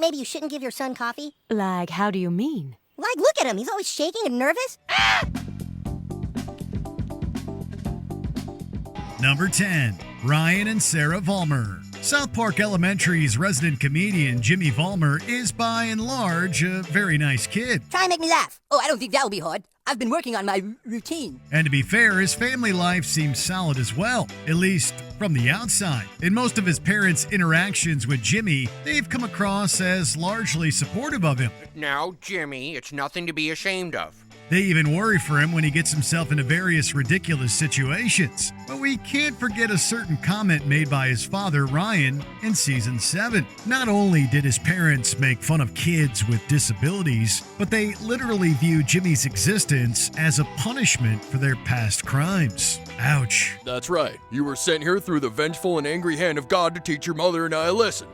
maybe you shouldn't give your son coffee? Like, how do you mean? Like, look at him. He's always shaking and nervous. Number 10, Ryan and Sarah Vollmer. South Park Elementary's resident comedian Jimmy Vollmer is by and large a very nice kid. Try and make me laugh. Oh, I don't think that'll be hard. I've been working on my routine. And to be fair, his family life seems solid as well, at least from the outside. In most of his parents' interactions with Jimmy, they've come across as largely supportive of him. Now, Jimmy, it's nothing to be ashamed of. They even worry for him when he gets himself into various ridiculous situations. But we can't forget a certain comment made by his father, Ryan, in season 7. Not only did his parents make fun of kids with disabilities, but they literally view Jimmy's existence as a punishment for their past crimes. Ouch. That's right. You were sent here through the vengeful and angry hand of God to teach your mother and I a lesson.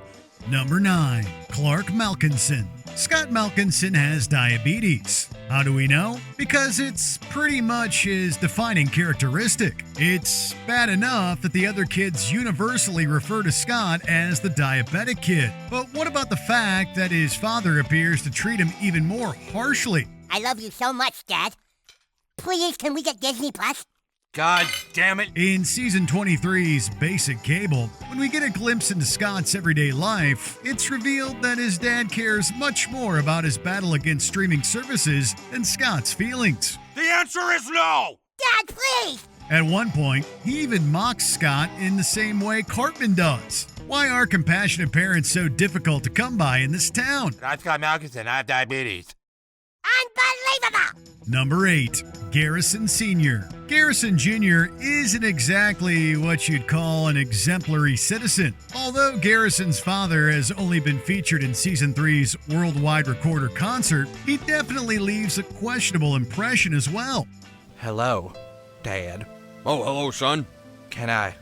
Number 9, Clark Malkinson. Scott Malkinson has diabetes. How do we know? Because it's pretty much his defining characteristic. It's bad enough that the other kids universally refer to Scott as the diabetic kid. But what about the fact that his father appears to treat him even more harshly? I love you so much, Dad. Please, can we get Disney Plus? God damn it. In season 23's Basic Cable, when we get a glimpse into Scott's everyday life, it's revealed that his dad cares much more about his battle against streaming services than Scott's feelings. The answer is no. Dad, please! At one point, he even mocks Scott in the same way Cartman does. Why are compassionate parents so difficult to come by in this town? I'm Scott Malkinson. I have diabetes. Unbelievable! Number 8, Garrison Senior. Garrison Jr. isn't exactly what you'd call an exemplary citizen. Although Garrison's father has only been featured in Season 3's Worldwide Recorder concert, he definitely leaves a questionable impression as well. Hello, Dad. Oh, hello, son. Can I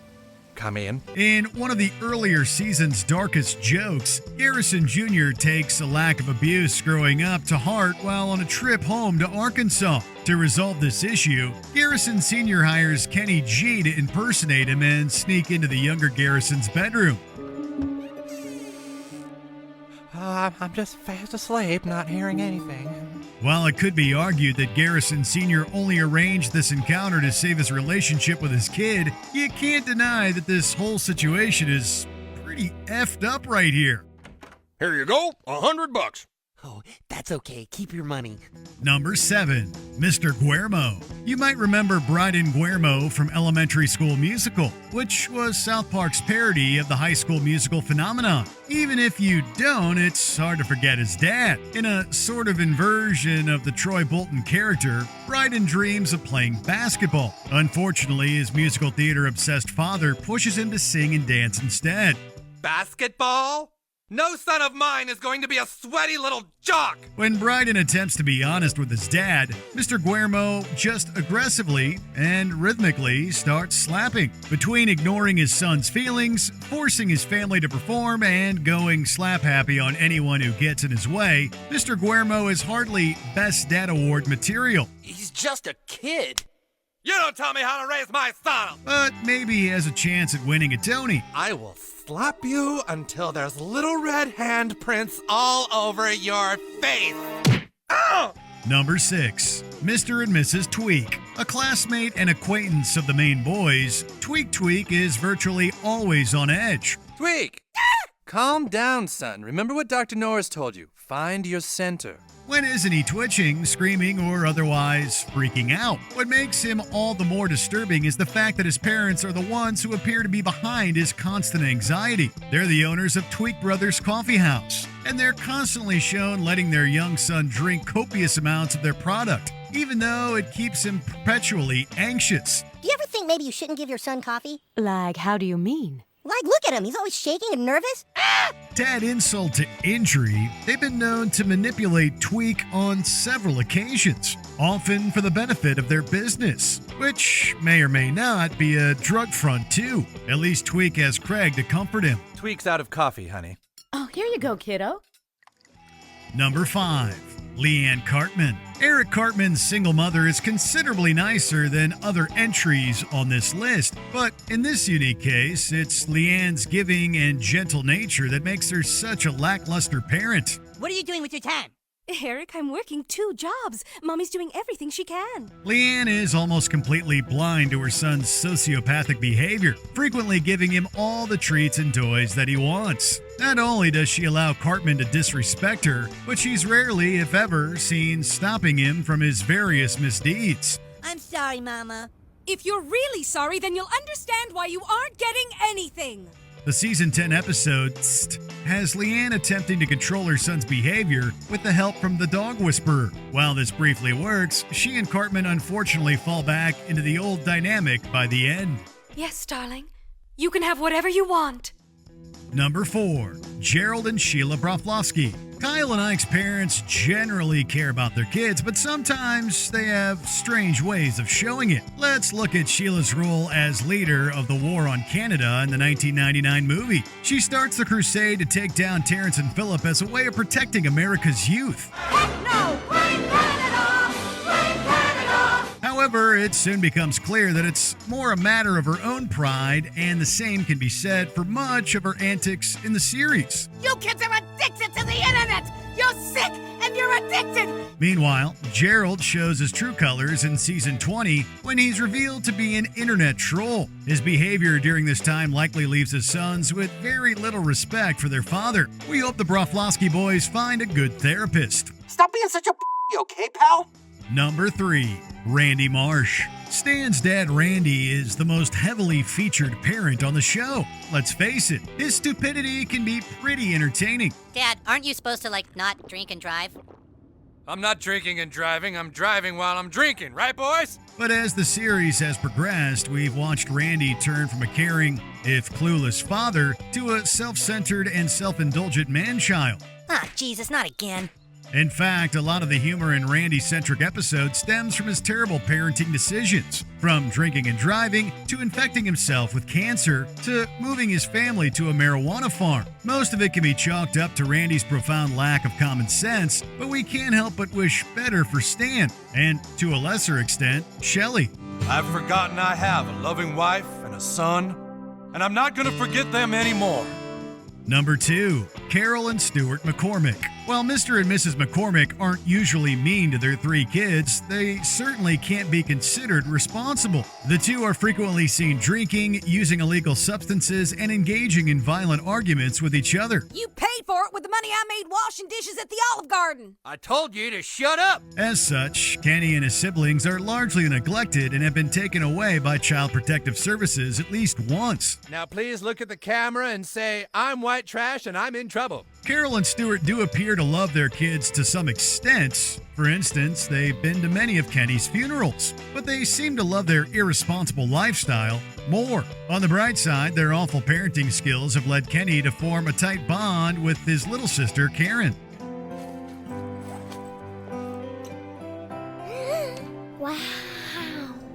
come in? In one of the earlier season's darkest jokes, Garrison Jr. takes a lack of abuse growing up to heart while on a trip home to Arkansas. To resolve this issue, Garrison Senior hires Kenny G to impersonate him and sneak into the younger Garrison's bedroom. I'm just fast asleep, not hearing anything. While it could be argued that Garrison Sr. only arranged this encounter to save his relationship with his kid, you can't deny that this whole situation is pretty effed up right here. Here you go, $100. Oh, that's okay. Keep your money. Number 7, Mr. Guillermo. You might remember Bryden Guillermo from Elementary School Musical, which was South Park's parody of the High School Musical phenomenon. Even if you don't, it's hard to forget his dad. In a sort of inversion of the Troy Bolton character, Bryden dreams of playing basketball. Unfortunately, his musical theater-obsessed father pushes him to sing and dance instead. Basketball? No son of mine is going to be a sweaty little jock! When Bryden attempts to be honest with his dad, Mr. Guillermo just aggressively and rhythmically starts slapping. Between ignoring his son's feelings, forcing his family to perform, and going slap-happy on anyone who gets in his way, Mr. Guillermo is hardly Best Dad Award material. He's just a kid. You don't tell me how to raise my son! But maybe he has a chance at winning a Tony. I will slap you until there's little red handprints all over your face. Ow! Number 6, Mr. and Mrs. Tweak. A classmate and acquaintance of the main boys, Tweak is virtually always on edge. Tweak! Calm down, son. Remember what Dr. Norris told you. Find your center. When isn't he twitching, screaming, or otherwise freaking out? What makes him all the more disturbing is the fact that his parents are the ones who appear to be behind his constant anxiety. They're the owners of Tweak Brothers Coffee House, and they're constantly shown letting their young son drink copious amounts of their product, even though it keeps him perpetually anxious. Do you ever think maybe you shouldn't give your son coffee? Like, how do you mean? Like, look at him. He's always shaking and nervous. To add insult to injury, they've been known to manipulate Tweak on several occasions, often for the benefit of their business, which may or may not be a drug front too. At least Tweak has Craig to comfort him. Tweak's out of coffee, honey. Oh, here you go, kiddo. Number 5, Leanne Cartman. Eric Cartman's single mother is considerably nicer than other entries on this list, but in this unique case, it's Leanne's giving and gentle nature that makes her such a lackluster parent. What are you doing with your time? Eric, I'm working 2 jobs. Mommy's doing everything she can. Leanne is almost completely blind to her son's sociopathic behavior, frequently giving him all the treats and toys that he wants. Not only does she allow Cartman to disrespect her, but she's rarely, if ever, seen stopping him from his various misdeeds. I'm sorry, Mama. If you're really sorry, then you'll understand why you aren't getting anything. The season 10 episode Tst has Leanne attempting to control her son's behavior with the help from the dog whisperer. While this briefly works, she and Cartman unfortunately fall back into the old dynamic by the end. Yes, darling. You can have whatever you want. Number 4. Gerald and Sheila Braphoski. Kyle and Ike's parents generally care about their kids, but sometimes they have strange ways of showing it. Let's look at Sheila's role as leader of the war on Canada in the 1999 movie. She starts the crusade to take down Terrence and Philip as a way of protecting America's youth. However, it soon becomes clear that it's more a matter of her own pride, and the same can be said for much of her antics in the series. You kids are addicted to the internet! You're sick and you're addicted! Meanwhile, Gerald shows his true colors in season 20 when he's revealed to be an internet troll. His behavior during this time likely leaves his sons with very little respect for their father. We hope the Braphoski boys find a good therapist. Stop being such a okay, pal? Number 3. Randy Marsh. Stan's dad Randy is the most heavily featured parent on the show. Let's face it, his stupidity can be pretty entertaining. Dad, aren't you supposed to, not drink and drive? I'm not drinking and driving. I'm driving while I'm drinking, right, boys? But as the series has progressed, we've watched Randy turn from a caring, if clueless father to a self-centered and self-indulgent man-child. Ah, Jesus, not again. In fact, a lot of the humor in Randy-centric episodes stems from his terrible parenting decisions, from drinking and driving to infecting himself with cancer to moving his family to a marijuana farm. Most of it can be chalked up to Randy's profound lack of common sense, but we can't help but wish better for Stan, and to a lesser extent, Shelley. I've forgotten I have a loving wife and a son, and I'm not going to forget them anymore. Number 2. Carol and Stuart McCormick. While Mr. and Mrs. McCormick aren't usually mean to their 3 kids, they certainly can't be considered responsible. The two are frequently seen drinking, using illegal substances, and engaging in violent arguments with each other. You paid for it with the money I made washing dishes at the Olive Garden. I told you to shut up. As such, Kenny and his siblings are largely neglected and have been taken away by Child Protective Services at least once. Now please look at the camera and say, I'm white trash and I'm in trouble. Carol and Stuart do appear to love their kids to some extent. For instance, they've been to many of Kenny's funerals, but they seem to love their irresponsible lifestyle more. On the bright side, their awful parenting skills have led Kenny to form a tight bond with his little sister, Karen. Wow.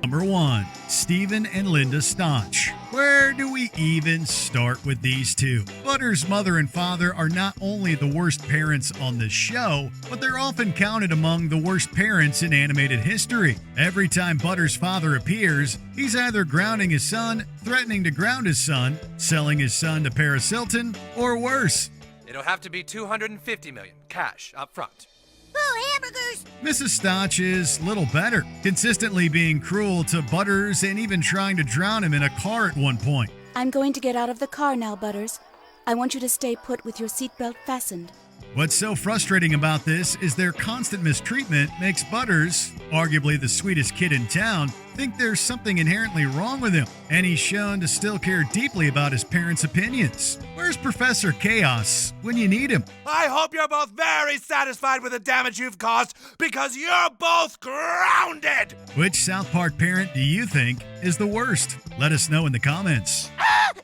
Number 1. Stephen and Linda Sta. Where do we even start with these two? Butter's mother and father are not only the worst parents on the show, but they're often counted among the worst parents in animated history. Every time Butter's father appears, he's either grounding his son, threatening to ground his son, selling his son to Paris Hilton, or worse. It'll have to be $250 million cash up front. Oh, hamburgers! Mrs. Stotch is little better, consistently being cruel to Butters and even trying to drown him in a car at one point. I'm going to get out of the car now, Butters. I want you to stay put with your seatbelt fastened. What's so frustrating about this is their constant mistreatment makes Butters, arguably the sweetest kid in town, think there's something inherently wrong with him, and he's shown to still care deeply about his parents' opinions. Where's Professor Chaos when you need him? I hope you're both very satisfied with the damage you've caused because you're both grounded! Which South Park parent do you think is the worst? Let us know in the comments.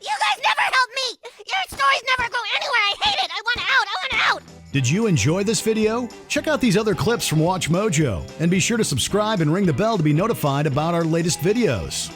You guys never help me! Your stories never go anywhere! I hate it! I want out! I want out! Did you enjoy this video? Check out these other clips from Watch Mojo, and be sure to subscribe and ring the bell to be notified about our latest videos.